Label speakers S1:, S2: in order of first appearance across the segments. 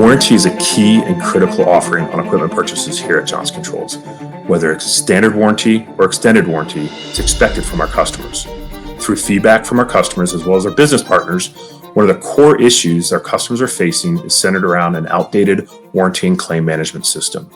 S1: Warranty is a key and critical offering on equipment purchases here at Johnson Controls. Whether it's standard warranty or extended warranty, it's expected from our customers. Through feedback from our customers as well as our business partners, one of the core issues our customers are facing is centered around an outdated warranty and claim management system.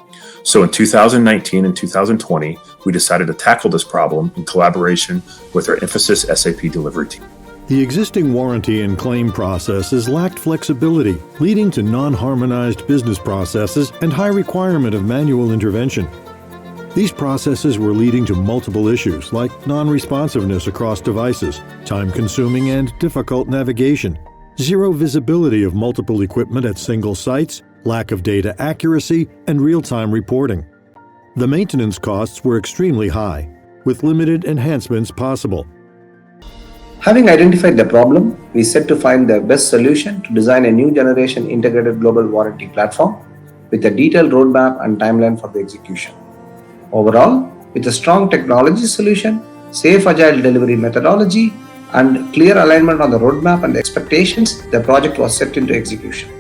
S1: So in 2019 and 2020, we decided to tackle this problem in collaboration with our Infosys SAP delivery team.
S2: The existing warranty and claim processes lacked flexibility, leading to non-harmonized business processes and high requirement of manual intervention. These processes were leading to multiple issues like non-responsiveness across devices, time-consuming and difficult navigation, zero visibility of multiple equipment at single sites, lack of data accuracy, and real-time reporting. The maintenance costs were extremely high, with limited enhancements possible.
S3: Having identified the problem, we set to find the best solution to design a new generation integrated global warranty platform with a detailed roadmap and timeline for the execution. Overall, with a strong technology solution, safe agile delivery methodology, and clear alignment on the roadmap and expectations, the project was set into execution.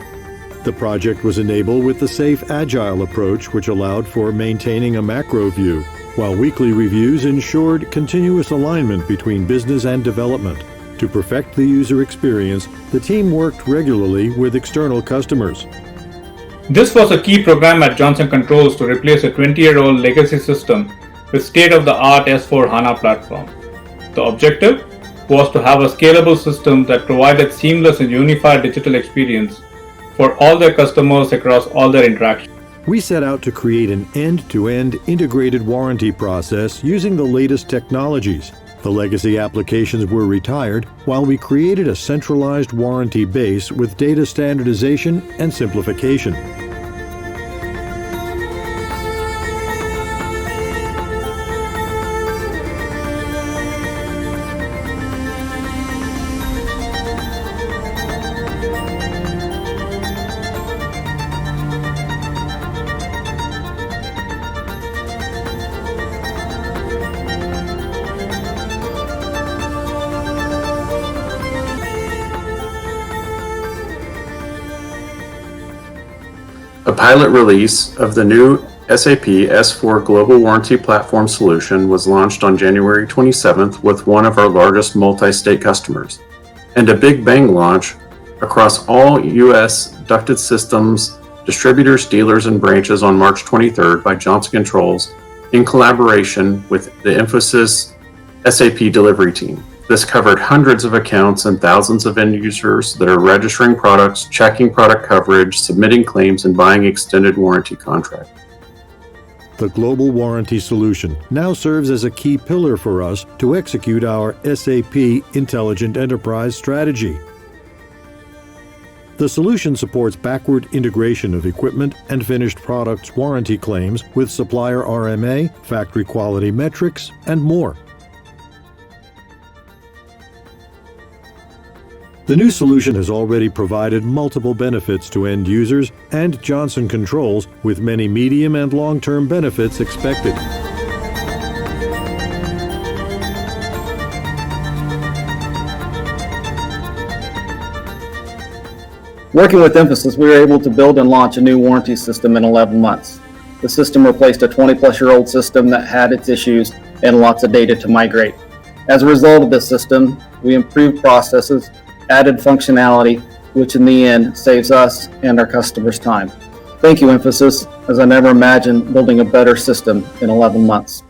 S2: The project was enabled with the safe agile approach, which allowed for maintaining a macro view, while weekly reviews ensured continuous alignment between business and development. To perfect the user experience, the team worked regularly with external customers.
S4: This was a key program at Johnson Controls to replace a 20-year-old legacy system with state-of-the-art S/4HANA platform. The objective was to have a scalable system that provided seamless and unified digital experience for all their customers across all their interactions.
S2: We set out to create an end-to-end integrated warranty process using the latest technologies. The legacy applications were retired, while we created a centralized warranty base with data standardization and simplification.
S5: A pilot release of the new SAP S/4 Global Warranty Platform solution was launched on January 27th with one of our largest multi-state customers, and a big bang launch across all U.S. ducted systems, distributors, dealers, and branches on March 23rd by Johnson Controls in collaboration with the Infosys SAP delivery team. This covered hundreds of accounts and thousands of end users that are registering products, checking product coverage, submitting claims, and buying extended warranty contracts.
S2: The Global Warranty solution now serves as a key pillar for us to execute our SAP Intelligent Enterprise strategy. The solution supports backward integration of equipment and finished products warranty claims with supplier RMA, factory quality metrics, and more. The new solution has already provided multiple benefits to end users and Johnson Controls, with many medium and long-term benefits expected.
S6: Working with Infosys, we were able to build and launch a new warranty system in 11 months. The system replaced a 20-plus-year-old system that had its issues and lots of data to migrate. As a result of this system, we improved processes, added functionality, which in the end saves us and our customers time. Thank you, Infosys, as I never imagined building a better system in 11 months.